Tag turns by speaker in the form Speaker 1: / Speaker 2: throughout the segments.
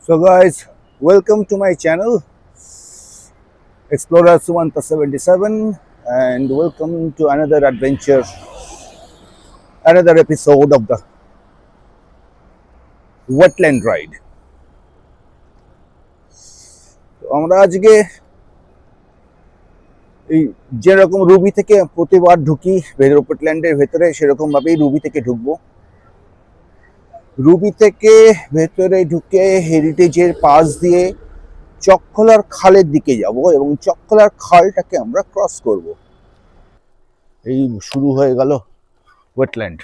Speaker 1: So guys, welcome to my channel Explorer Sumanta 77 and welcome to another adventure, another episode of the wetland ride. তো আমরা আজকে এই যেরকম Ruby থেকে প্রতিবার ঢুকি ওয়েটল্যান্ডের ভেতরে সেরকম ভাবেই রুবি থেকে ঢুকবো। রুবি থেকে ভেতরে ঢুকে হেরিটেজের পাশ দিয়ে চকখোলার খালের দিকে যাব এবং চকখোলার খালটাকে আমরা ক্রস করব। এই শুরু হয়ে গেল ওয়েটল্যান্ড।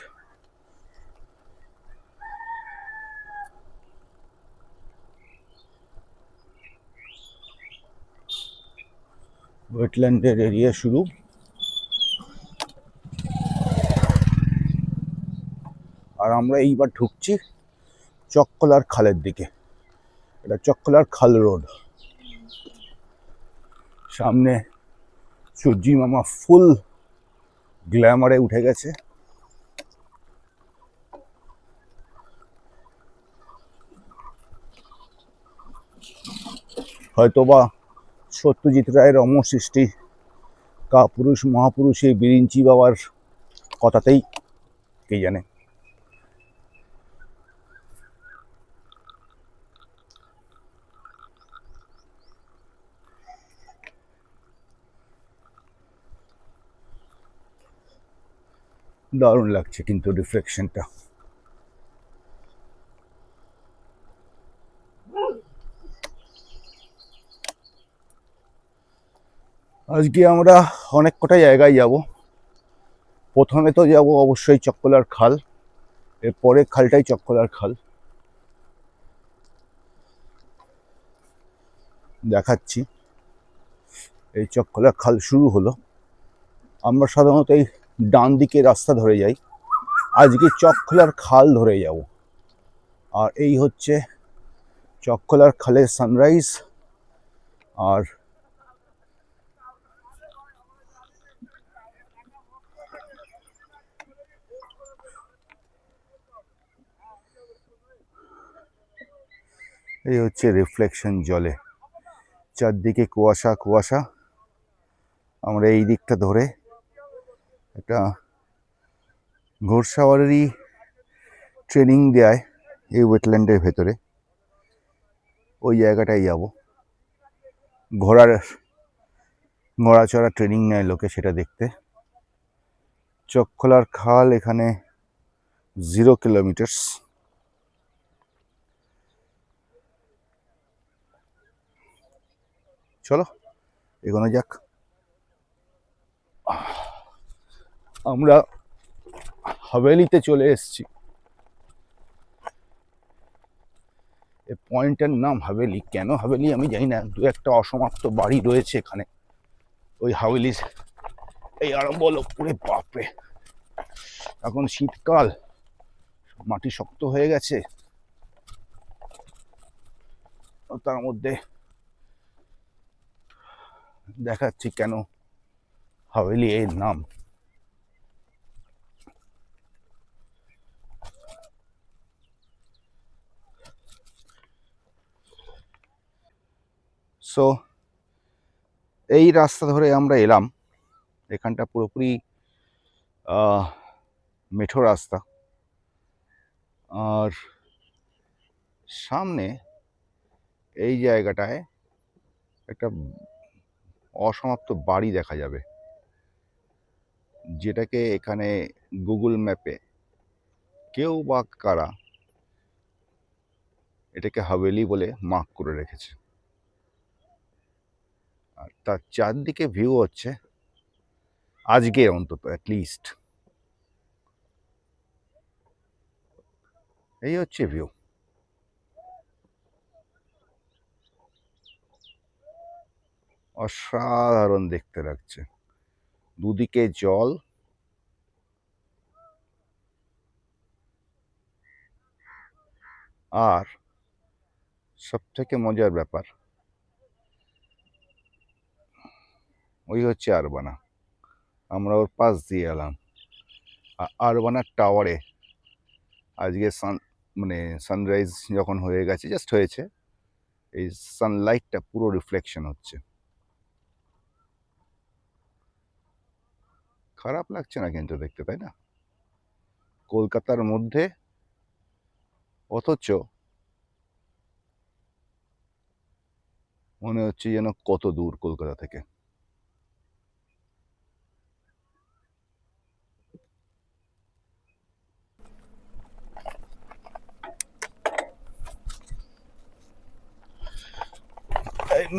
Speaker 1: ওয়েটল্যান্ডের এরিয়া শুরু। আর আমরা এইবার ঢুকছি চকখোলার খালের দিকে। এটা চকখোলার খাল রোড। সামনে সূর্যি মামা ফুল গ্ল্যামারে উঠে গেছে। হয়তোবা সত্যজিৎ রায়ের অমর সৃষ্টি কাপুরুষ মহাপুরুষ এই বিরিঞ্চি বাবার কথাতেই কে জানে। দারুণ লাগছে কিন্তু রিফ্লেকশনটা। আজকে আমরা অনেক কটা জায়গায় যাব। প্রথমে তো যাব অবশ্যই চকখোলার খাল, এরপরে খালটাই চকখোলার খাল। দেখাচ্ছি এই চকখোলার খাল শুরু হলো। আমরা সাধারণত এই ডান দিকে রাস্তা ধরে যাই, আজকে চকখোলার খাল ধরে যাব। আর এই হচ্ছে চকখোলার খালের সানরাইজ। আর এই হচ্ছে রিফ্লেকশন জলে, চারদিকে কুয়াশা কুয়াশা। আমরা এই দিকটা ধরে একটা ঘোড়সাওয়ারেরই ট্রেনিং দেয় এই ওয়েটল্যান্ডের ভেতরে, ওই জায়গাটায় যাব। ঘোড়াচড়া ট্রেনিং নেয় লোকে, সেটা দেখতে। চকখোলার খাল এখানে 0 কিলোমিটার। চলো এগোনো যাক। আমরা হাভেলিতে চলে এসেছি। এই পয়েন্টের নাম হাভেলি। কেন হাভেলি আমি জানি না, দু একটা অসমাপ্ত বাড়ি রয়েছে এখানে। ওই হাভেলি এই আরম্ভ হলো। পুরে বাপরে, এখন শীতকাল, মাটি শক্ত হয়ে গেছে, তার মধ্যে দেখাচ্ছি কেন হাভেলি এর নাম। সো এই রাস্তা ধরে আমরা এলাম। এখানটা পুরোপুরি মেঠো রাস্তা। আর সামনে এই জায়গাটায় একটা অসমাপ্ত বাড়ি দেখা যাবে, যেটাকে এখানে গুগল ম্যাপে কেউ বা কারা এটাকে হাভেলি বলে মার্ক করে রেখেছে। আর তার চারদিকে ভিউ হচ্ছে, আজকে অন্তত অ্যাটলিস্ট এই হচ্ছে ভিউ। অসাধারণ দেখতে লাগছে, দুদিকে জল। আর সব থেকে মজার ব্যাপার, ওই হচ্ছে আরবানা। আমরা ওর পাশ দিয়ে এলাম। আরবানার টাওয়ারে আজকে সানরাইজ যখন হয়ে গেছে, জাস্ট হয়েছে, এই সানলাইটটা পুরো রিফ্লেকশন হচ্ছে। খারাপ লাগছে না কিন্তু দেখতে, তাই না? কলকাতার মধ্যে, অথচ মনে হচ্ছে যেন কত দূর কলকাতা থেকে।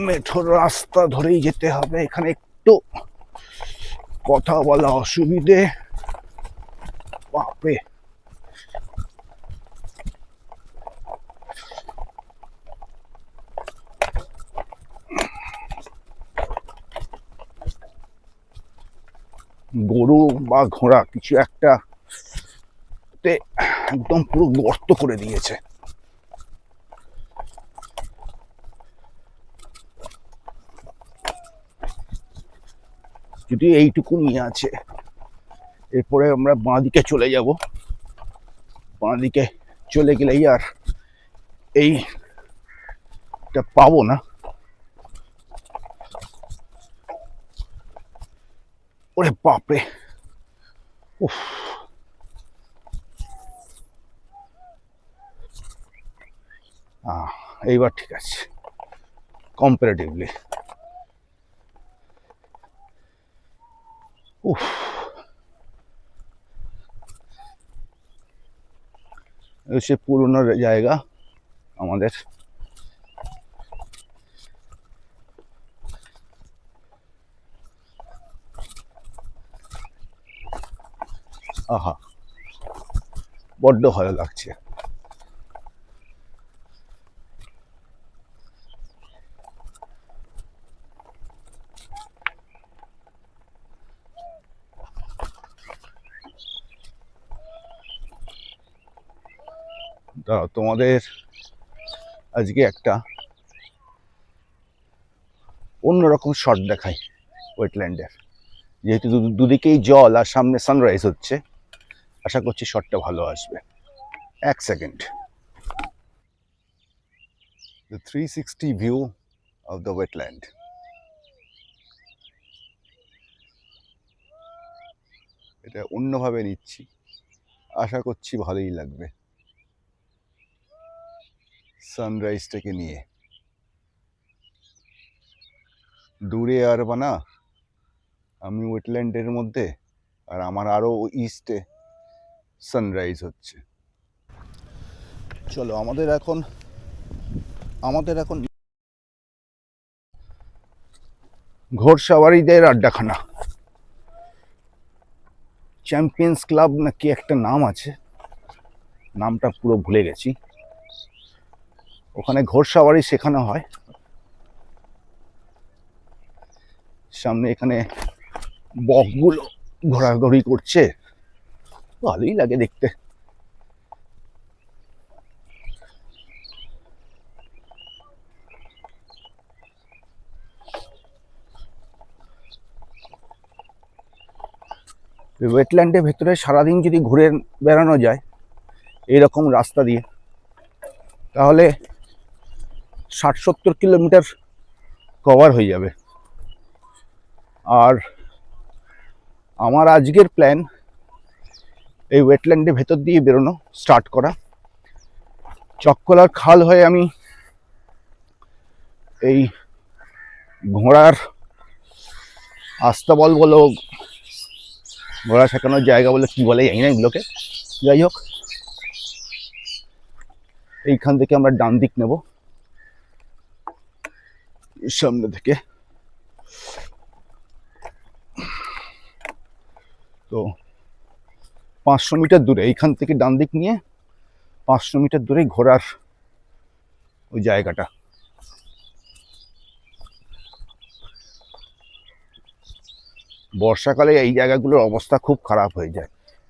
Speaker 1: মেঠোর রাস্তা ধরেই যেতে হবে, এখানে একটু কথা বলা অসুবিধে। বাপরে, গরু বা ঘোড়া কিছু একটা একদম পুরো গর্ত করে দিয়েছে। যদি এইটুকুনি আছে, এরপরে আমরা বাঁ দিকে চলে যাব। বাঁ দিকে চলে গেলেই আর এইটা পাবো না। ওরে বাপরে, উফ, এইবার ঠিক আছে কম্পারেটিভলি। উফ, সে পুরনো জায়গা আমাদের। আহা, বড্ড ভালো লাগছে। তোমাদের আজকে একটা অন্যরকম শট দেখাই ওয়েটল্যান্ডের। যেহেতু দুদিকেই জল আর সামনে সানরাইজ হচ্ছে, আশা করছি শটটা ভালো আসবে। 1 second. The 360 view of the wetland. এটা অন্যভাবে নিচ্ছি, আশা করছি ভালোই লাগবে সানরাইজটাকে নিয়ে। দূরে আর বানা আমি ওয়েটল্যান্ডের মধ্যে, আর আমার আরো ইস্টে সানরাইজ হচ্ছে। চলো আমাদের এখন ঘোড়সাওয়ারিদের আড্ডাখানা, চ্যাম্পিয়ন্স ক্লাব না কি একটা নাম আছে, নামটা পুরো ভুলে গেছি। ওখানে ঘোড়সাওয়ারি শেখানো হয়। সামনে এখানে বকগুলো ঘোরাঘুরি করছে, ভালোই লাগে দেখতে। ওয়েটল্যান্ডের ভেতরে সারাদিন যদি ঘুরে বেড়ানো যায় এইরকম রাস্তা দিয়ে, তাহলে 60-70 কিলোমিটার কভার হয়ে যাবে। আর আমার আজকের প্ল্যান এই ওয়েটল্যান্ডের ভেতর দিয়ে বেরোনো, স্টার্ট করা। চক্কলার খাল হয়ে আমি এই ঘোড়ার আস্তাবল বলো, ঘোড়া শেখানোর জায়গা বলে কি বলে জানি না এগুলোকে, যাই হোক, এইখান থেকে আমরা ডান দিক নেব সামনে থেকে। তো 500 মিটার দূরে, এইখান থেকে ডান দিক নিয়ে 500 মিটার দূরে ঘোড়ার ওই জায়গাটা। বর্ষাকালে এই জায়গাগুলোর অবস্থা খুব খারাপ হয়ে যায়।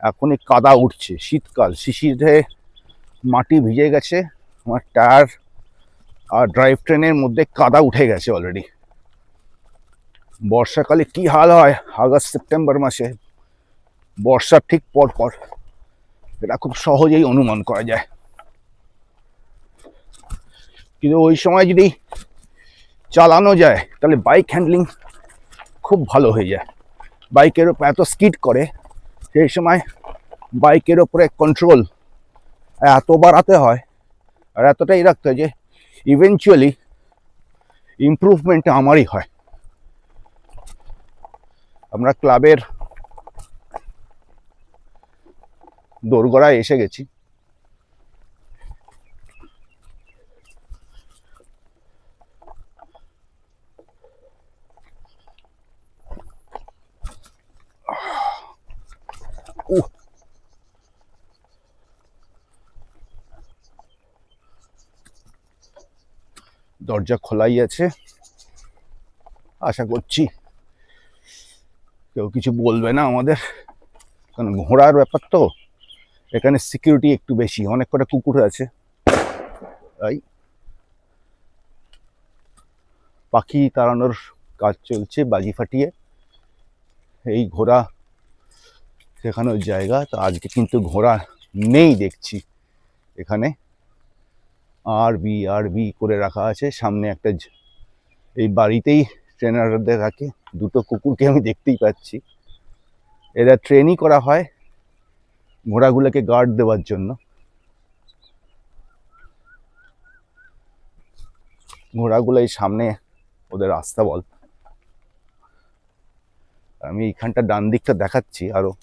Speaker 1: এখনই কাদা উঠছে, শীতকাল, শিশিরে মাটি ভিজে গেছে, আমার টায়ার আর ড্রাইভ ট্রেনের মধ্যে কাদা উঠে গেছে অলরেডি। বর্ষাকালে কি হাল হয় আগস্ট সেপ্টেম্বর মাসে, বর্ষার ঠিক পর পর, এটা খুব সহজেই অনুমান করা যায়। কিন্তু ওই সময় যদি চালানো যায় তাহলে বাইক হ্যান্ডলিং খুব ভালো হয়ে যায়। বাইকের ওপর এত স্কিড করে, সেই সময় বাইকের ওপরে কন্ট্রোল এত বাড়াতে হয় আর এতটাই রাখতে হয় যে ইভেনচুয়ালি ইমপ্রুভমেন্ট আমারই হয়। আমরা ক্লাবের দোরগোড়ায় এসে গেছি। দরজা খোলাই আছে, আশা করছি কেউ কিছু বলবে না আমাদের, কারণ ঘোড়ার ব্যাপার তো এখানে সিকিউরিটি একটু বেশি, অনেক কটা কুকুর আছে। তাই পাখি তাড়ানোর কাজ চলছে বাজি ফাটিয়ে। এই ঘোড়া শেখানোর জায়গা, তো আজকে কিন্তু ঘোড়া নেই দেখছি এখানে, আরবি করে রাখা আছে সামনে একটা। এই বাড়িতেই ট্রেনারদের রাখে, দুটো কুকুরকে আমি দেখতেই পাচ্ছি। এরা ট্রেনই করা হয় ঘোড়াগুলোকে গার্ড দেওয়ার জন্য। ঘোড়াগুলো এই সামনে ওদের রাস্তা বল। আমি এইখানটা ডান দিকটা দেখাচ্ছি আরো।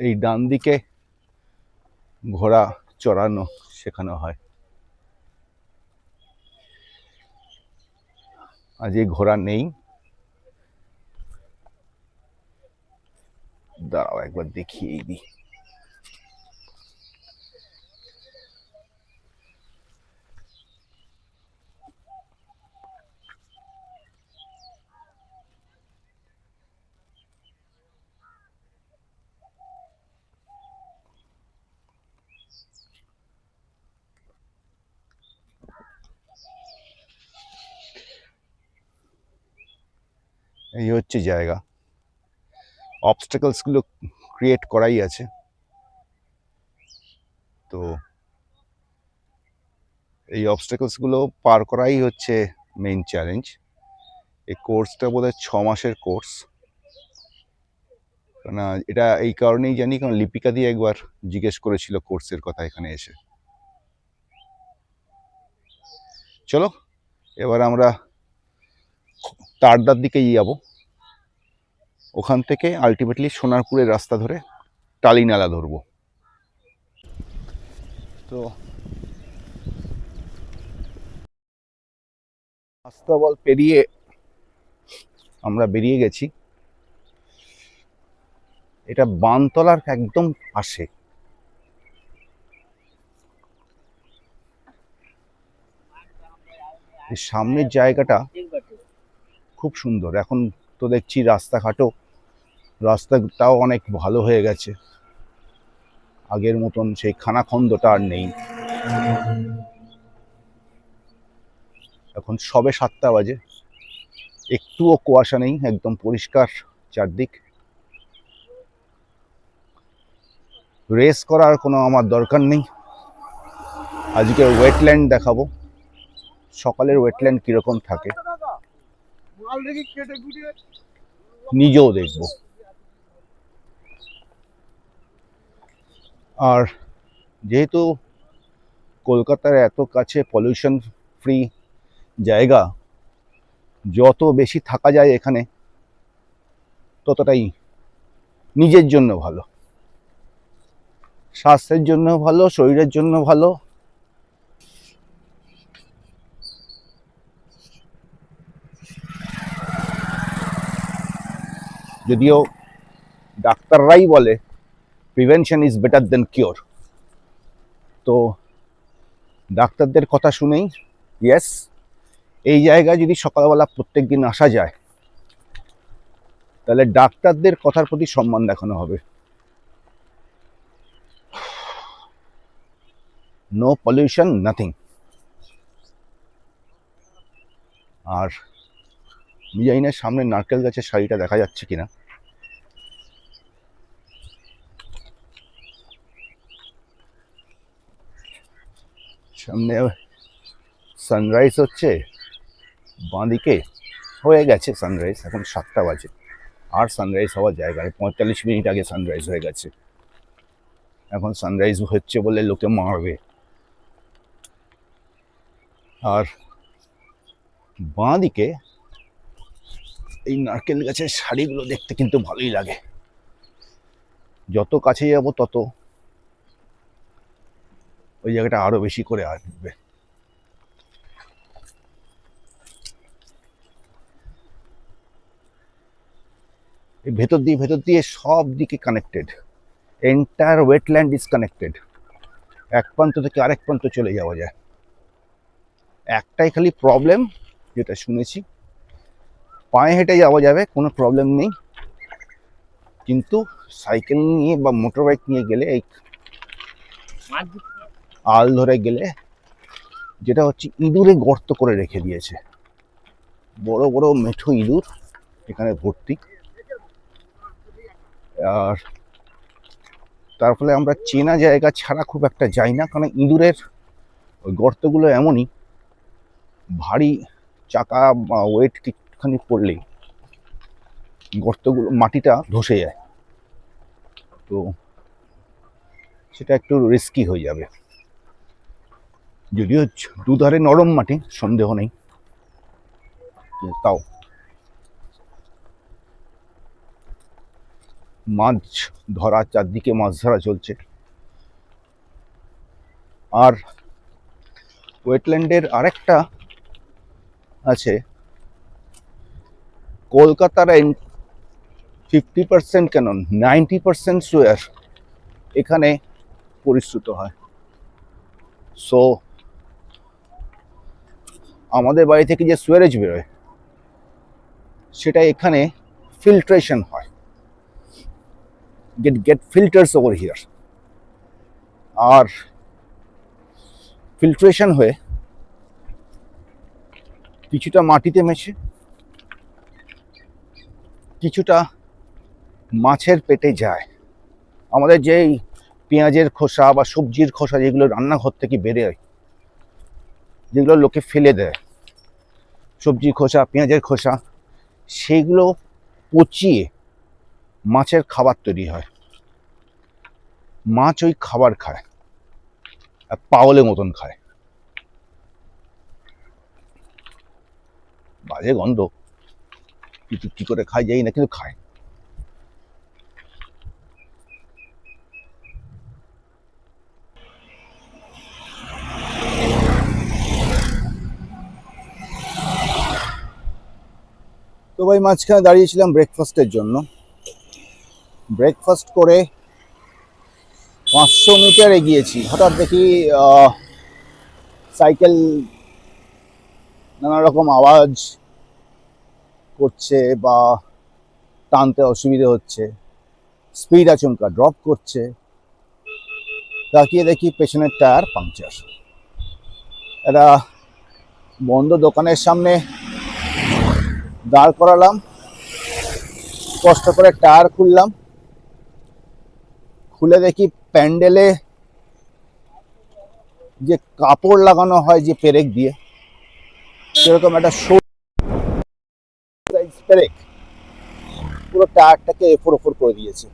Speaker 1: এই ডান দিকে ঘোড়া চড়ানো শেখানো হয়। আজ এই ঘোড়া নেই, দাঁড়াও একবার দেখিয়ে দিই। এই হচ্ছে জায়গা, অবস্টাকলস গুলো ক্রিয়েট করাই আছে। তো এই অবস্টাকলস গুলো পার করাই হচ্ছে মেইন চ্যালেঞ্জ। এই কোর্সটা বোধহয় 6 মাসের কোর্স। না, এটা এই কারণেই জানি কারণ লিপিকা দিয়ে একবার জিজ্ঞেস করেছিল কোর্সের কথা এখানে এসে। চলো এবার আমরা তারদার দিকে যাবো, ওখান থেকে আলটিমেটলি সোনারপুরের রাস্তা ধরে টালিনালা ধরবো। তো আস্তাবল পেরিয়ে আমরা বেরিয়ে গেছি। এটা বানতলার একদম পাশে। এই সামনের জায়গাটা খুব সুন্দর। এখন তো দেখছি রাস্তাটাও অনেক ভালো হয়ে গেছে, আগের মতন সেই খানাখন্দটা আর নেই। এখন সবে 7টা বাজে, একটুও কুয়াশা নেই, একদম পরিষ্কার চারদিক। রেস করার কোনো আমার দরকার নেই। আজকে ওয়েটল্যান্ড দেখাবো, সকালের ওয়েটল্যান্ড কিরকম থাকে নিজেও দেখব। আর যেহেতু কলকাতার এত কাছে পলিউশন ফ্রি জায়গা, যত বেশি থাকা যায় এখানে ততটাই নিজের জন্য ভালো, স্বাস্থ্যের জন্য ভালো, শরীরের জন্য ভালো। যদিও ডাক্তাররাই বলে prevention is better then cure, তো ডাক্তারদের কথা শুনেই ইয়েস, এই জায়গায় যদি সকালবেলা প্রত্যেক দিন আসা যায় তাহলে ডাক্তারদের কথার প্রতি সম্মান দেখানো হবে। No pollution, nothing. আর আমি জানি না সামনে নারকেল গাছের শাড়িটা দেখা যাচ্ছে কিনা। সামনে সানরাইজ হচ্ছে, বাঁদিকে হয়ে গেছে সানরাইজ, এখন 7টা বাজে, আর সানরাইজ হওয়ার জায়গায় 45 মিনিট আগে সানরাইজ হয়ে গেছে। এখন সানরাইজ হচ্ছে বলে লোকে মারবে। আর বাঁদিকে এই নারকেল গাছের শাড়িগুলো দেখতে কিন্তু ভালোই লাগে, যত কাছে যাব তত ওই জায়গাটা আরো বেশি করে আসবে। এই ভেতর দিয়ে সব দিকে connected, entire wetland is connected, এক প্রান্ত থেকে আরেক প্রান্ত চলে যাওয়া যায়। একটাই খালি প্রবলেম, যেটা শুনেছি, পায়ে হেঁটে যাওয়া যাবে, কোনো প্রবলেম নেই, কিন্তু সাইকেল নিয়ে বা মোটর বাইক নিয়ে গেলে, এই আল ধরে গেলে, যেটা হচ্ছে ইঁদুরে গর্ত করে রেখে দিয়েছে, বড় বড় মেঠো ইঁদুর এখানে ভর্তি। আর তার ফলে আমরা চেনা জায়গা ছাড়া খুব একটা যাই না, কারণ ইঁদুরের ওই গর্তগুলো এমনই, ভারী চাকা বা ওয়েট কিছুখানি পড়লেই গর্তগুলো, মাটিটা ধসে যায়, তো সেটা একটু রিস্কি হয়ে যাবে। যদিও দুধারে নরম মাটি, সন্দেহ নেই, তাও মাছ ধরা, চারদিকে মাছ ধরা চলছে। আর ওয়েটল্যান্ডের আরেকটা আছে, কলকাতার 50% কেন 90% সোয়ার এখানে পরিশ্রুত হয়। সো আমাদের বাড়ি থেকে যে সুয়ারেজ বেরোয় সেটা এখানে ফিল্ট্রেশন হয়, get filters over here, আর ফিল্ট্রেশন হয়ে কিছুটা মাটিতে মেশে, কিছুটা মাছের পেটে যায়। আমাদের যেই পেঁয়াজের খোসা বা সবজির খোসা যেগুলো রান্নাঘর থেকে বেরোয়, যেগুলো লোকে ফেলে দেয়, সবজির খোসা, পেঁয়াজের খোসা, সেগুলো পচিয়ে মাছের খাবার তৈরি হয়। মাছ ওই খাবার খায়, আর পাগলের মতন খায়, বাজে গন্ধ, কিন্তু কি করে খায় যাই না, কিন্তু খায়। তো ভাই মাঝখানে দাঁড়িয়েছিলাম ব্রেকফাস্টের জন্য। ব্রেকফাস্ট করে 500 মিটার এগিয়েছি, হঠাৎ দেখি সাইকেল নানা রকম আওয়াজ করছে বা টানতে অসুবিধে হচ্ছে, স্পিড আচমকা ড্রপ করছে। তাকিয়ে দেখি পেছনের টায়ার পাংচার। একটা বন্ধ দোকানের সামনে দাঁড় করালাম, কষ্ট করে টায়ার খুললাম, খুলে দেখি প্যান্ডেলে যে কাপড় লাগানো হয় যে পেরেক দিয়ে, সেরকম একটা পেরেক পুরো টায়ারটাকে এফোর ওফোর করে দিয়েছে।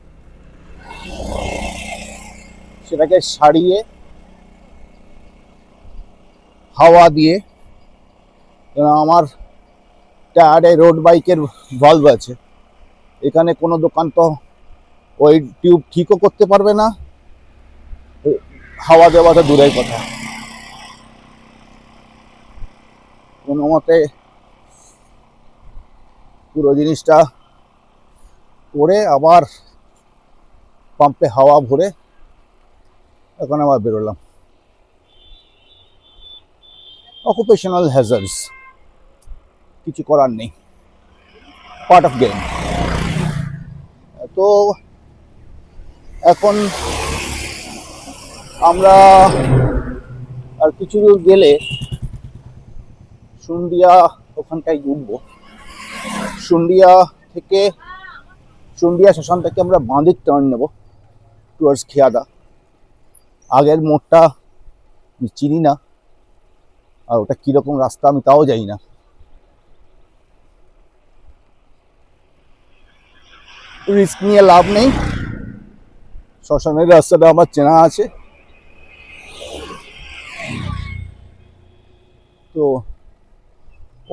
Speaker 1: সেটাকে সারিয়ে হাওয়া দিয়ে, আমার টায়ারে রোড বাইকের ভালভ আছে, এখানে কোনো দোকান তো ওই টিউব ঠিকও করতে পারবে না, হাওয়া দেওয়া তো দূরের কথা। কোনো মতে পুরো জিনিসটা করে আবার পাম্পে হাওয়া ভরে এখন আবার বেরোলাম। অকুপেশনাল হ্যাজার্ডস, কিছু করার নেই, পার্ট অফ গেম। তো এখন আমরা আর কিছু দূর গেলে সুন্ডিয়া ওখানটায় উঠবো। সুন্ডিয়া থেকে, সুন্ডিয়া শ্মশান থেকে আমরা বাঁদিক টার্ন নেব টুয়ার্ডস খেয়াদা। আগের মোড়টা আমি চিনি না, আর ওটা কীরকম রাস্তা আমি তাও জানি না। রিস্ক নিয়ে লাভ নেই, শ্মশানের রাস্তাটা আমার চেনা আছে। তো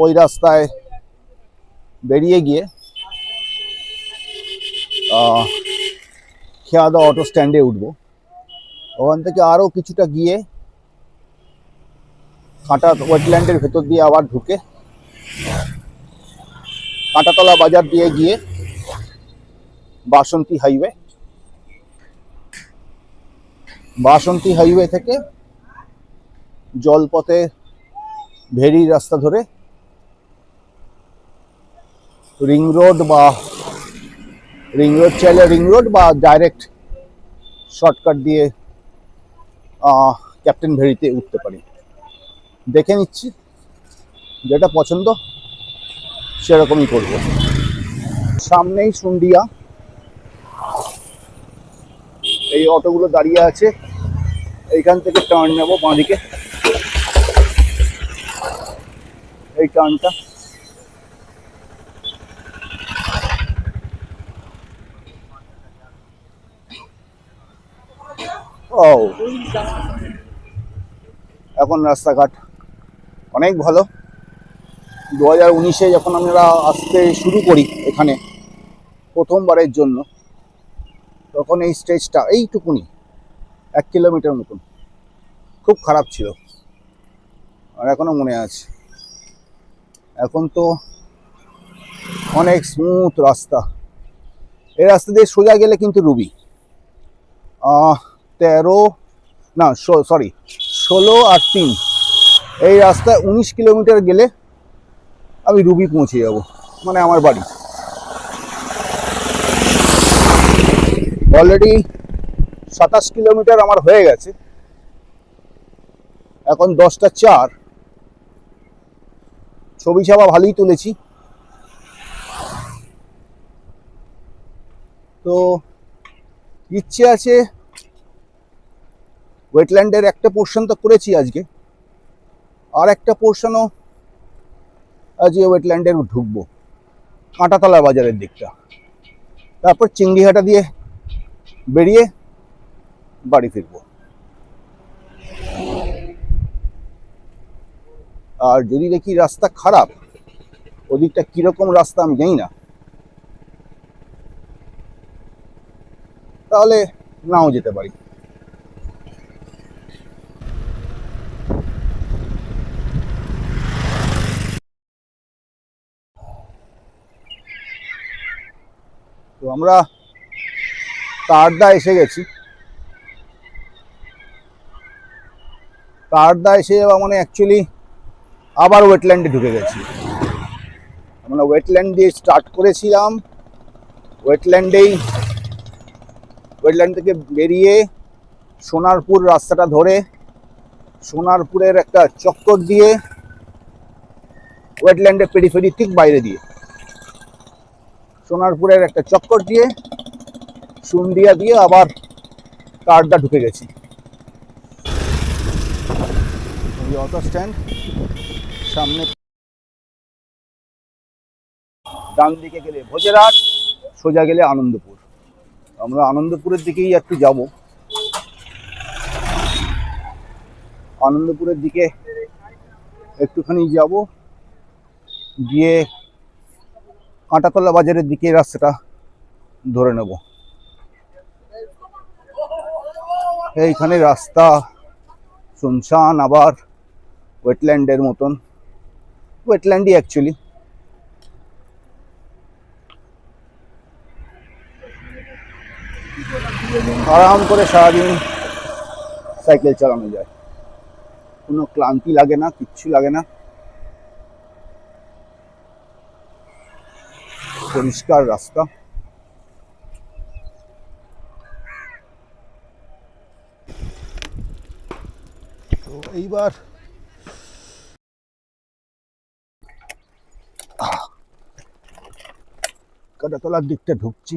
Speaker 1: ওই রাস্তায় বেরিয়ে গিয়ে খেয়াদা অটো স্ট্যান্ডে উঠবো। ওখান থেকে আরও কিছুটা গিয়ে কাঁটা ওয়েটল্যান্ডের ভেতর দিয়ে আবার ঢুকে কাঁটাতলা বাজার দিয়ে গিয়ে বাসন্তী হাইওয়ে, বাসন্তী হাইওয়ে থেকে জলপথে ভেরি রাস্তা ধরে রিং রোড, বা রিং রোড চাইলে রিং রোড, বা ডাইরেক্ট শর্টকাট দিয়ে ক্যাপ্টেন ভেরিতে উঠতে পারি। দেখে নিচ্ছি, যেটা পছন্দ সেরকমই করব। সামনেই সুন্ডিয়া, এই অটোগুলো দাঁড়িয়ে আছে, এইখান থেকে টার্ন নেব বাঁদিকে, এই টার্নটা। ও, এখন রাস্তাঘাট অনেক ভালো। 2019-এ যখন আমরা আসতে শুরু করি এখানে প্রথমবারের জন্য, তখন এই স্টেজটা এইটুকুনি 1 কিলোমিটার মতন খুব খারাপ ছিল, আর এখনো মনে আছে। এখন তো অনেক স্মুথ রাস্তা। এই রাস্তা দিয়ে সোজা গেলে কিন্তু রুবি 16 আর 3, এই রাস্তায় 19 কিলোমিটার গেলে আমি রুবি পৌঁছে যাব, মানে আমার বাড়ি। অলরেডি 27 কিলোমিটার আমার হয়ে গেছে, এখন 10টা 4। ছবি ছাপা ভালোই তুলেছি। তো ইচ্ছে আছে, ওয়েটল্যান্ডের একটা পোর্শন তো করেছি আজকে, আর একটা পোর্শনও আজকে ওয়েটল্যান্ডের ঢুকবো কাঁটাতলা বাজারের দিকটা, তারপর চিংড়িহাটা দিয়ে বেরিয়ে বাড়ি ফিরবো। আর যদি দেখি রাস্তা খারাপ, ওদিকটা কিরকম রাস্তা আমি জানি না, তাহলে নাও যেতে পারি। তো আমরা তারদা এসে গেছি। তারদা এসে যাওয়া মানে অ্যাকচুয়ালি আবার ওয়েটল্যান্ডে ঢুকে গেছি। আমরা ওয়েটল্যান্ড দিয়ে স্টার্ট করেছিলাম, ওয়েটল্যান্ড থেকে বেরিয়ে সোনারপুর রাস্তাটা ধরে সোনারপুরের একটা চক্কর দিয়ে ওয়েটল্যান্ডের পেরিফেরি ঠিক বাইরে দিয়ে সোনারপুরের একটা চক্কর দিয়ে সুন্ডিয়া দিয়ে আবার তারদা ঢুকে গেছি। অটো স্ট্যান্ড সামনে, ডান দিকে গেলে ভোজেরহাট, সোজা গেলে আনন্দপুর। আমরা আনন্দপুরের দিকেই একটু যাব। আনন্দপুরের দিকে একটুখানি যাব, গিয়ে কাঁটাতলা বাজারের দিকে রাস্তাটা ধরে নেব। এইখানে রাস্তা শুনশান, আবার ওয়েটল্যান্ডের মতন, ওয়েটল্যান্ডই অ্যাকচুয়ালি। আরাম করে সারাদিন সাইকেল চালানো যায়, কোনো ক্লান্তি লাগে না, কিচ্ছু লাগে না। পরিষ্কার রাস্তা। তো এইবার কাটাতলার দিকটা ঢুকছি,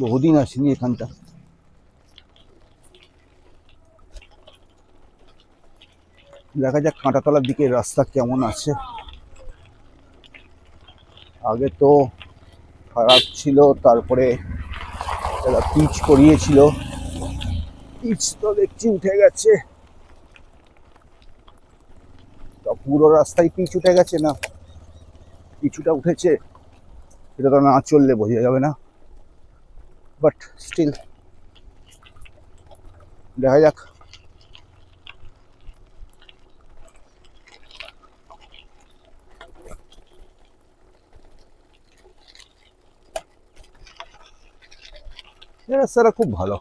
Speaker 1: বহুদিন আসিনি এখানটা। দেখা যাক কাঁটাতলার দিকে রাস্তা কেমন আছে। আগে তো খারাপ ছিল, তারপরে তারা পিচ করিয়েছিল, পিচ তো দেখছি উঠে গেছে। তা পুরো রাস্তায় পিচ উঠে গেছে না কিছুটা উঠেছে এটা তো না চললে বোঝা যাবে না, বাট স্টিল দেখা যাক। রাস্তাটা খুব ভালো,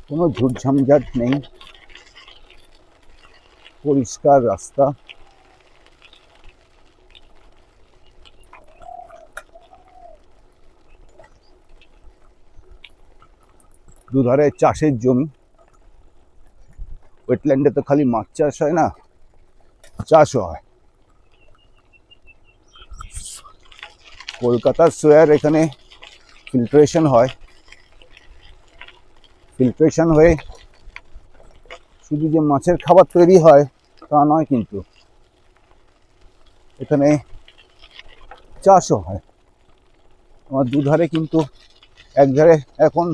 Speaker 1: কোনো ঝুটঝামঝাট নেই, পরিষ্কার রাস্তা। দুধারে চাষের জমি, ওয়েটল্যান্ডে তো খালি মাছ চাষ হয় না, চাষও হয়। কলকাতার সোয়ার এখানে ফিল্ট্রেশন হয়, ফিল্ট্রেশন হয়ে শুধু যে মাছের খাবার তৈরি হয় তা নয়, কিন্তু এখানে চাষও হয়। আমার দুধারে কিন্তু একধারে এখন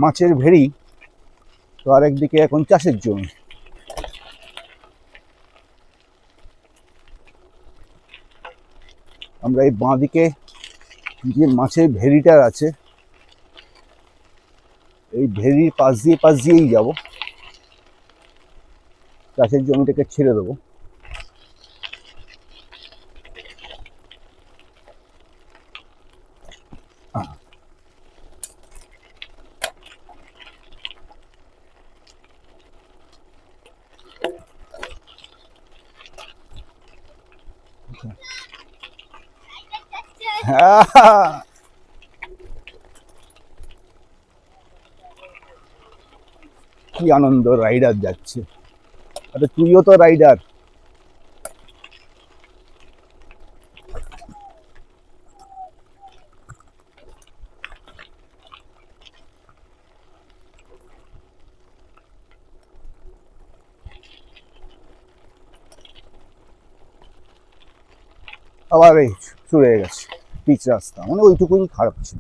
Speaker 1: মাছের ভেড়ি, তো আরেকদিকে এখন চাষের জমি। আমরা এই বাঁদিকে যে মাছের ভেড়িটা আছে, এই ভেড়ির পাশ দিয়েই যাব, চাষের জমিটাকে ছেড়ে দেবো। কি আনন্দ, রাইডার যাচ্ছে। আরে তুইও তো রাইডার। আবার এই শুরু হয়ে গেছে পিচ রাস্তা, মানে ওইটুকুই খারাপ ছিল,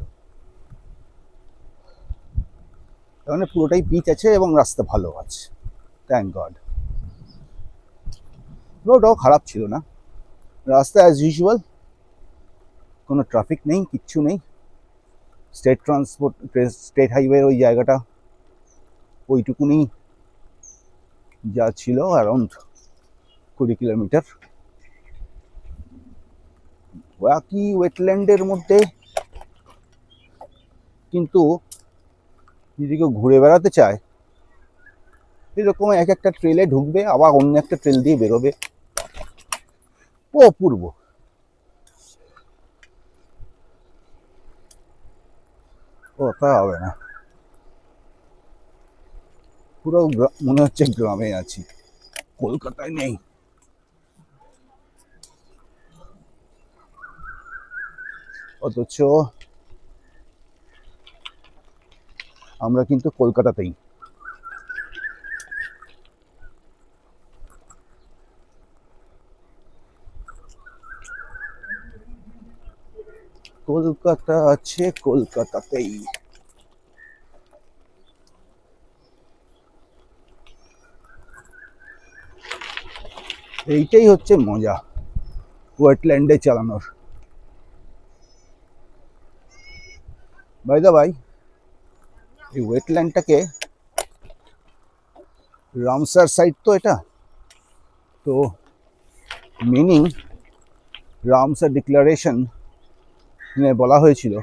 Speaker 1: মানে পুরোটাই পিচ আছে এবং রাস্তা ভালো আছে, থ্যাংক গড। ওটাও খারাপ ছিল না, রাস্তা অ্যাজ ইউজুয়াল, কোনো ট্রাফিক নেই, কিচ্ছু নেই। স্টেট হাইওয়ের ওই জায়গাটা ওইটুকুনি যা ছিল, অ্যারাউন্ড 20 কিলোমিটার। বাকি ওয়েটল্যান্ডের মধ্যে কিন্তু যদি কেউ ঘুরে বেড়াতে চায়, এরকম এক একটা ট্রেলে ঢুকবে, আবার অন্য একটা ট্রেল দিয়ে বেরোবে, ও অপূর্ব। ও তা হবে না, পুরো মনে হচ্ছে গ্রামে আছি, কলকাতায় নেই। অথচ আমরা কিন্তু কলকাতাতেই। কলকাতা আছে কলকাতাতেই। এইটাই হচ্ছে মজা ওয়েটল্যান্ডে চালানোর। বাই দা ভাই, এই ওয়েটল্যান্ডটাকে রামসার সাইট তো এটা, তো মিনিং রামসার ডিক্লারেশন বলা হয়েছিল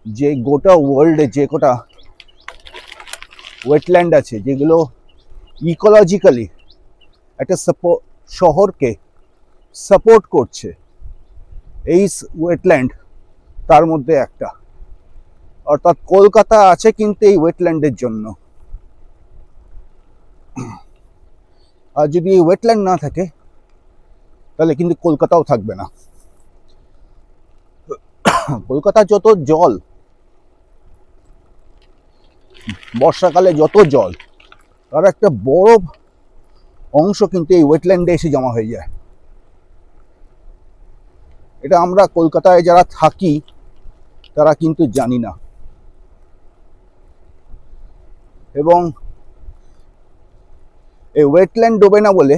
Speaker 1: যে গোটা ওয়ার্ল্ডে যে কটা ওয়েটল্যান্ড আছে, যেগুলো ইকোলজিক্যালি একটা শহরকে সাপোর্ট করছে, এই ওয়েটল্যান্ড তার মধ্যে একটা। অর্থাৎ কলকাতা আছে কিন্তু এই ওয়েটল্যান্ডের জন্য। আর যদি এই ওয়েটল্যান্ড না থাকে তাহলে কিন্তু কলকাতাও থাকবে না। কলকাতার যত জল, বর্ষাকালে যত জল, তার একটা বড় অংশ কিন্তু এই ওয়েটল্যান্ডে এসে জমা হয়ে যায়। এটা আমরা কলকাতায় যারা থাকি তারা কিন্তু জানি না। এবং এই ওয়েটল্যান্ড ডোবে না বলে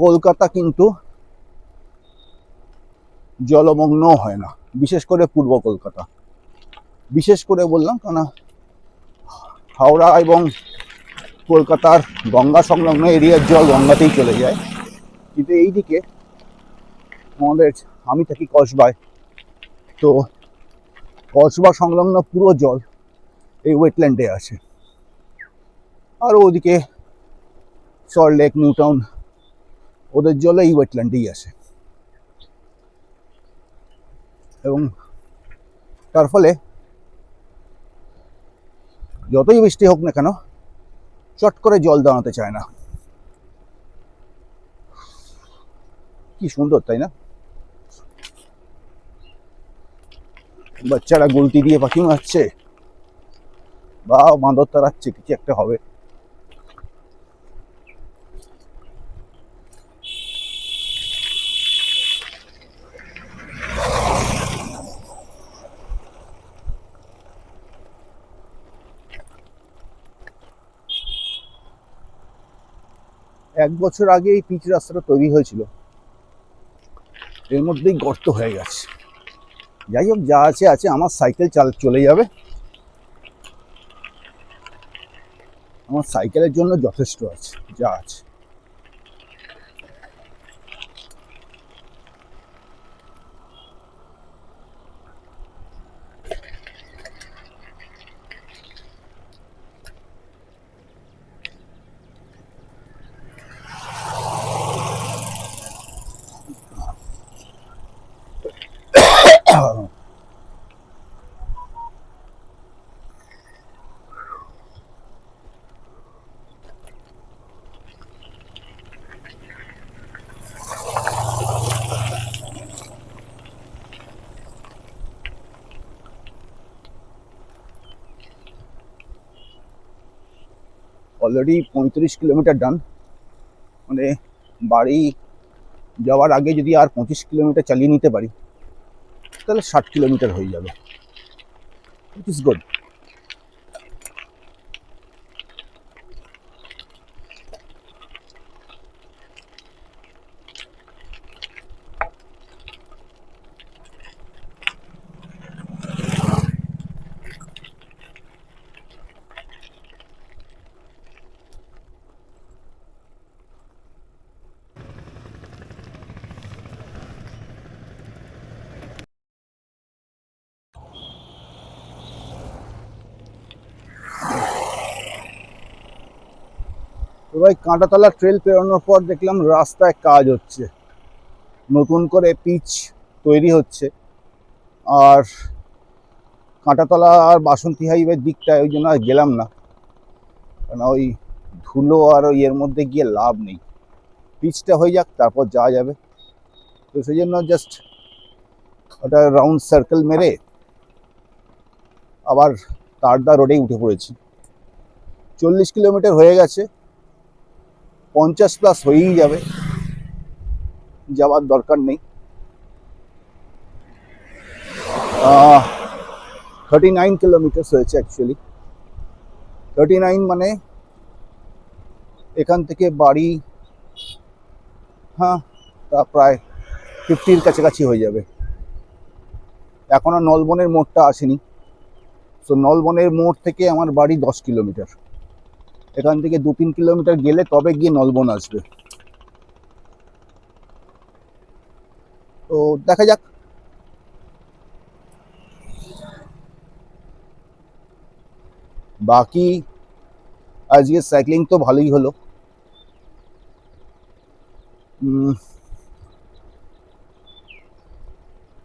Speaker 1: কলকাতা কিন্তু জলমগ্ন হয় না, বিশেষ করে পূর্ব কলকাতা। বিশেষ করে বললাম কারণ হাওড়া এবং কলকাতার গঙ্গা সংলগ্ন এরিয়ার জল গঙ্গাতেই চলে যায়, কিন্তু এইদিকে আমাদের, আমি থাকি কসবায়, তো কসবা সংলগ্ন পুরো জল এই ওয়েটল্যান্ডে আসে। আর ওদিকে সল্ট লেক, নিউ টাউন, ওদের জল এই ওয়েটল্যান্ডেই আসে। এবং তার ফলে যতই বৃষ্টি হোক না কেন চট করে জল দাঁড়াতে চায় না। কি সুন্দর, তাই না? বাচ্চারা গুলতি দিয়ে পাখি মারছে বা বাঁদর তাড়াচ্ছে, কিছু একটা হবে। এক বছর আগে এই পিচ রাস্তাটা তৈরি হয়েছিল, এর মধ্যেই গর্ত হয়ে গেছে। যাই হোক, যা আছে আছে, আমার সাইকেল চলে যাবে, আমার সাইকেলের জন্য যথেষ্ট আছে যা আছে। অলরেডি 35 কিলোমিটার ডান, মানে বাড়ি যাওয়ার আগে যদি আর 25 কিলোমিটার চালিয়ে নিতে পারি তাহলে 60 কিলোমিটার হয়ে যাবে। It is good. এবার কাঁটাতলা ট্রেল পেরোনোর পর দেখলাম রাস্তায় কাজ হচ্ছে, নতুন করে পিচ তৈরি হচ্ছে। আর কাঁটাতলা আর বাসন্তী হাইওয়ের দিকটায় ওই জন্য আর গেলাম না, কারণ ওই ধুলো আর ওই এর মধ্যে গিয়ে লাভ নেই। পিচটা হয়ে যাক, তারপর যাওয়া যাবে। তো সেই জন্য জাস্ট ওটা রাউন্ড সার্কেল মেরে আবার তারদা রোডেই উঠে পড়েছি। 40 কিলোমিটার হয়ে গেছে, 50 প্লাস হয়েই যাবে, যাওয়ার দরকার নেই। 39 কিলোমিটার হয়েছে অ্যাকচুয়ালি। 39 মানে এখান থেকে বাড়ি, হ্যাঁ, তা প্রায় 50-র কাছাকাছি হয়ে যাবে। এখনো নলবনের মোড়টা আসেনি, তো নলবনের মোড় থেকে আমার বাড়ি 10 কিলোমিটার। এখান থেকে 2-3 কিলোমিটার গেলে তবে গিয়ে নলবন আসবে। তো দেখা যাক। বাকি আজকে সাইক্লিং তো ভালোই হলো।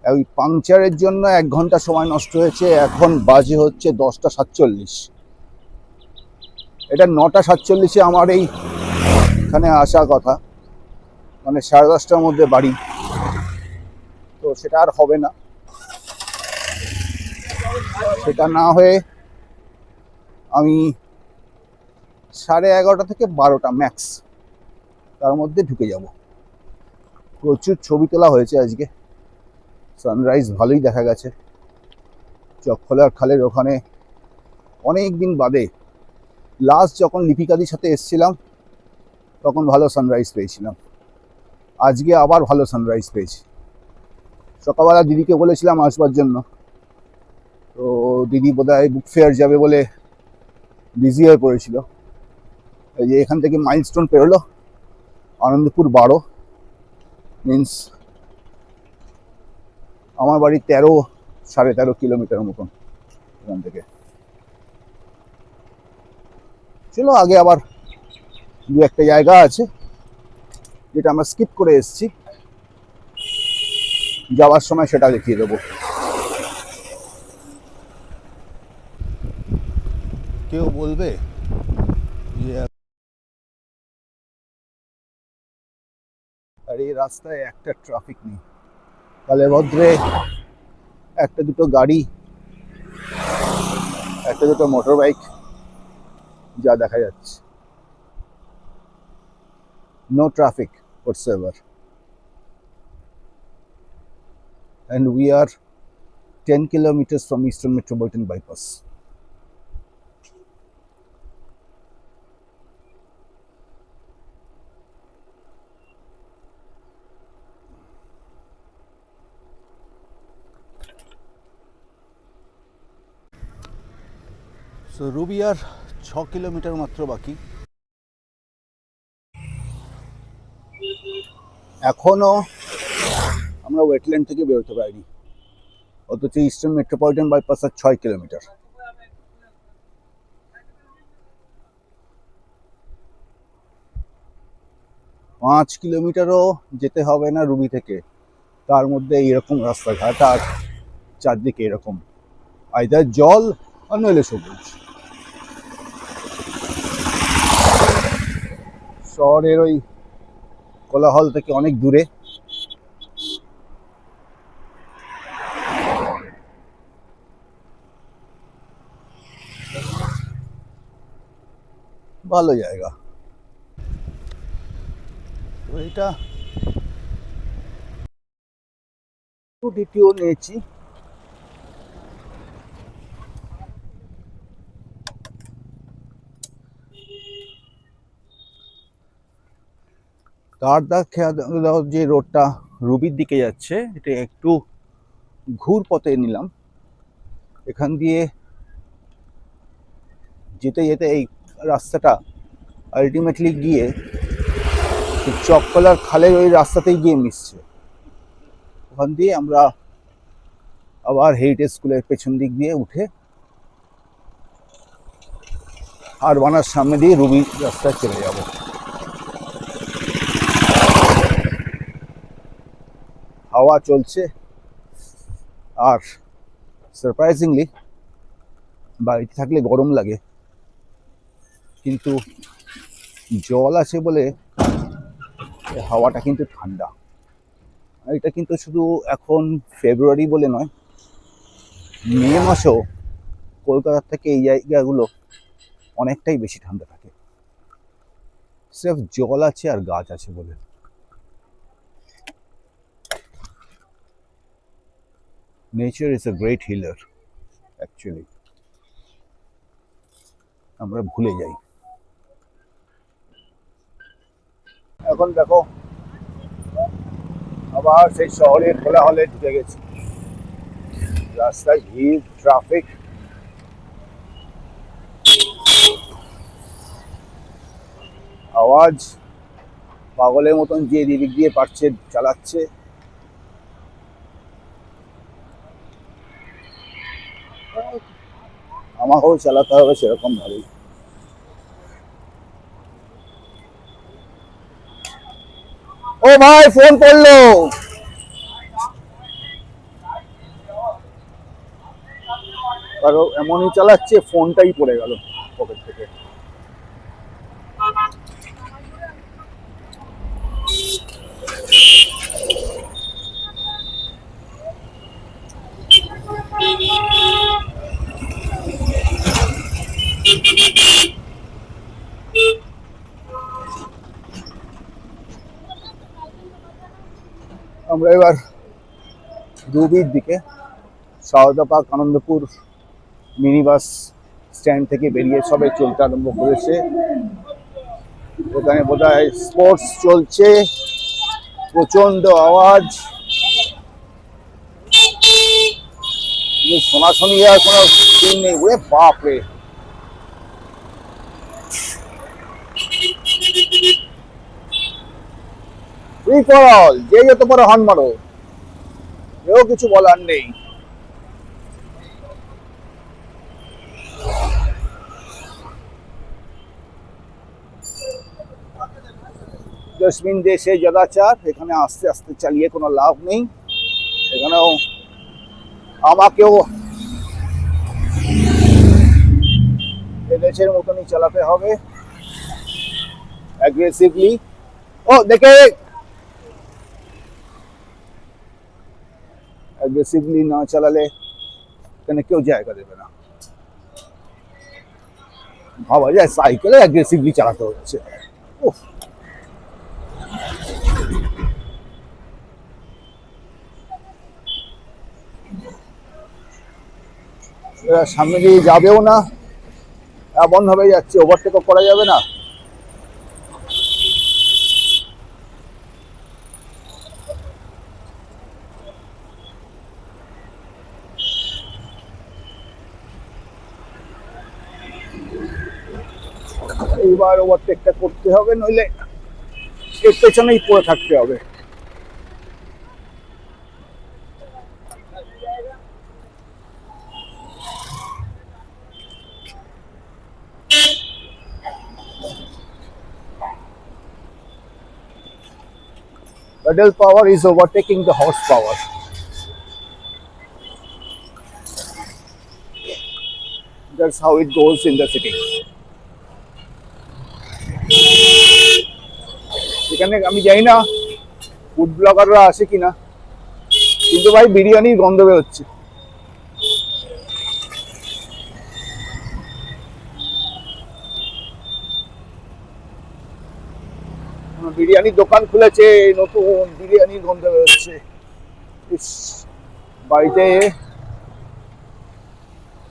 Speaker 1: ওই পাংচারের জন্য 1 ঘন্টা সময় নষ্ট হয়েছে। এখন বাজে হচ্ছে 10টা 47। এটা 9:47 আমার এইখানে আসা কথা, মানে 10:30টার মধ্যে বাড়ি, তো সেটা আর হবে না। সেটা না হয়ে আমি 11:30 থেকে 12টা ম্যাক্স, তার মধ্যে ঢুকে যাব। প্রচুর ছবি তোলা হয়েছে আজকে, সানরাইজ ভালোই দেখা গেছে। চকখোলার খালের ওখানে অনেক দিন বাদে লাস্ট যখন লিপিকাদির সাথে এসছিলাম তখন ভালো সানরাইজ পেয়েছিলাম। আজকে আবার ভালো সানরাইজ পেয়েছি। সকালবেলা দিদিকে বলেছিলাম আসবার জন্য, তো দিদি বোধহয় বুক ফেয়ার যাবে বলে বিজি হয়ে পড়েছিল। এই যে এখান থেকে মাইলস্টোন পেরোলো, আনন্দপুর 12, মিন্স আমার বাড়ি 13-13.5 কিলোমিটার মতন এখান থেকে। চলো আগে আবার দু একটা জায়গা আছে যেটা আমরা স্কিপ করে এসেছি, যাওয়ার সময় সেটা দেখিয়ে দেবো। কেউ বলবে যে আর এই রাস্তায় একটা ট্রাফিক নেই, কালে ভদ্রে একটা দুটো গাড়ি, একটা দুটো মোটর বাইক যা দেখা যাচ্ছে। No traffic whatsoever, and we are 10 kilometers from Eastern Metropolitan Bypass. So Ruby আর 6 কিলোমিটার মাত্র বাকি। এখনো আমরা ওয়েটল্যান্ড থেকে বেরোতে পারিনি, অথচ ইস্টার্ন মেট্রোপলিটন বাইপাস আর 6 কিলোমিটার। পাঁচ কিলোমিটারও যেতে হবে না রুবি থেকে, তার মধ্যে এইরকম রাস্তাঘাট আর চারদিকে এরকম আইদার জল আর নইলে সবুজ। শহরের ওই কোলাহল থেকে অনেক দূরে। ভালো জায়গা। তো এটা ডিটিও নিয়েছি। তার দাও যে রোডটা রুবির দিকে যাচ্ছে, এটা একটু ঘুর পথে নিলাম। এখান দিয়ে যেতে যেতে এই রাস্তাটা আলটিমেটলি গিয়ে চকখোলার খালের ওই রাস্তাতেই গিয়ে মিশছে। ওখান দিয়ে আমরা আবার হেরিটেজ স্কুলের পেছন দিক দিয়ে উঠে আর বানার সামনে দিয়ে রুবি রাস্তায় চলে যাব। হাওয়া চলছে, আর সারপ্রাইজিংলি বাড়িতে থাকলে গরম লাগে, কিন্তু জল আছে বলে হাওয়াটা কিন্তু ঠান্ডা। এটা কিন্তু শুধু এখন ফেব্রুয়ারি বলে নয়, মে মাসেও কলকাতার থেকে এই জায়গাগুলো অনেকটাই বেশি ঠান্ডা থাকে, সির্ফ জল আছে আর গাছ আছে বলে। Nature is a great healer actually, আমরা ভুলে যাই। এখন দেখো আবার সেই শহরের কোলাহলে ঢুকে গেছি। রাস্তায় ভিড়, ট্রাফিক, আওয়াজ, পাগলের মতন যে দিক দিয়ে পারছে চালাচ্ছে। আমাকেও চালাতে হবে সেরকম ভাবেই। ও ভাই ফোন করলো, কারো এমনই চালাচ্ছে ফোনটাই পড়ে গেল পকেট থেকে। আমরা এবার রুবির দিকে Sarada park Anandapur mini bus stand থেকে বেরিয়ে সবাই চলতে আরম্ভ করেছে। ওখানে বোধহয় স্পোর্টস চলছে, প্রচন্ড আওয়াজ, শোনাশোনি আর কোনো নেই। ওরে বাপ রে, ফ্রি ফর অল, যে যত পারো হর্ন মারো, কেউ কিছু বলার নেই। জসমিন দেশে জদাচার, এখানে আস্তে আস্তে চালিয়ে কোনো লাভ নেই। এখানেও আমাকেও দেশের মতনই চালাতে হবে, অ্যাগ্রেসিভলি। ও দেখে, অ্যাগ্রেসিভলি না চালালে এখানে কেউ জায়গা দেবে না। ভাবা যায় সাইকেলে অ্যাগ্রেসিভলি চালাতে হচ্ছে। এরা সামনে দিয়ে যাবেও না, এমন ভাবে যাচ্ছে, ওভারটেকও করা যাবে না। এইবার ওভারটেকটা করতে হবে, নইলে এর পেছনেই পড়ে থাকতে হবে। Pedal power is overtaking the horsepower. That's how it goes in the city. এখানে আমি জানি না ফুড ব্লগাররা আসে কিনা, কিন্তু ভাই বিরিয়ানির গন্ধ বেরোচ্ছে। বিরিয়ানির দোকান খুলেছে নতুন, বিরিয়ানির গন্ধ বেরোচ্ছে। বাড়িতে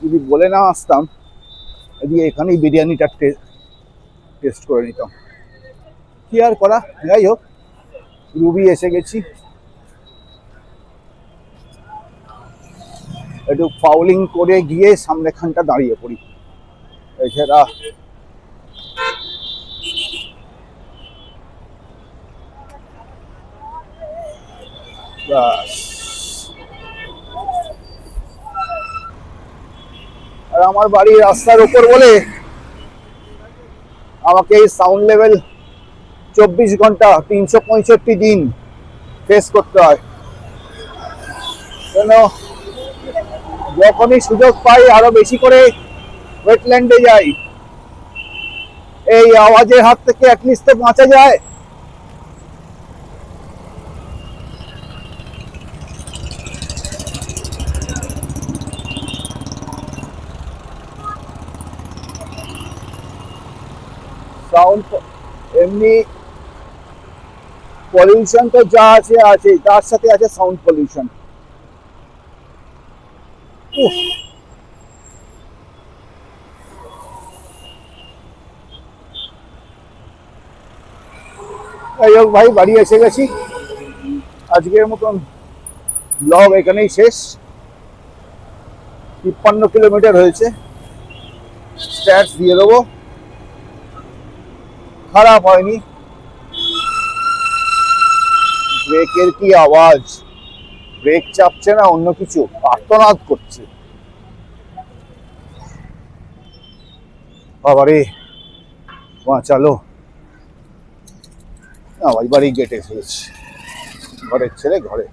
Speaker 1: যদি বলে না আসতাম, এদিকে এখানেই বিরিয়ানিটা টেস্ট করে নিতাম। কি আর করা, যাই হোক, রুবি এসে গেছি। একটু ফাউলিং করে গিয়ে সামনেখানটা দাঁড়িয়ে পড়ি, এছাড়া আর আমার বাড়ি রাস্তার উপর বলে আমাকে এই সাউন্ড লেভেল 24 ঘন্টা 365 দিন ফেস করতে হয়। কেন যখনই সুযোগ পাই আরো বেশি করে ওয়েটল্যান্ডে যাই, এই আওয়াজের হাত থেকে অ্যাটলিস্ট তো বাঁচা যায়। সাউন্ড এমনি পলিউশন তো যা আছে আছে, তার সাথে আছে সাউন্ড পলিউশন। যাই হোক ভাই, বাড়ি এসে গেছি। আজকের মতন ব্লগ এখানেই শেষ। 53 কিলোমিটার হয়েছে, স্ট্যাটস দিয়ে দেবো। খারাপ হয়নি। ব্রেকের কি আওয়াজ, ব্রেক চাপছে না, অন্য কিছু আর্তনাদ করছে। বাবারে বাঁচালো। না ভাই, বাড়ি গেটে এসে গেছি, ঘরের ছেলে ঘরে।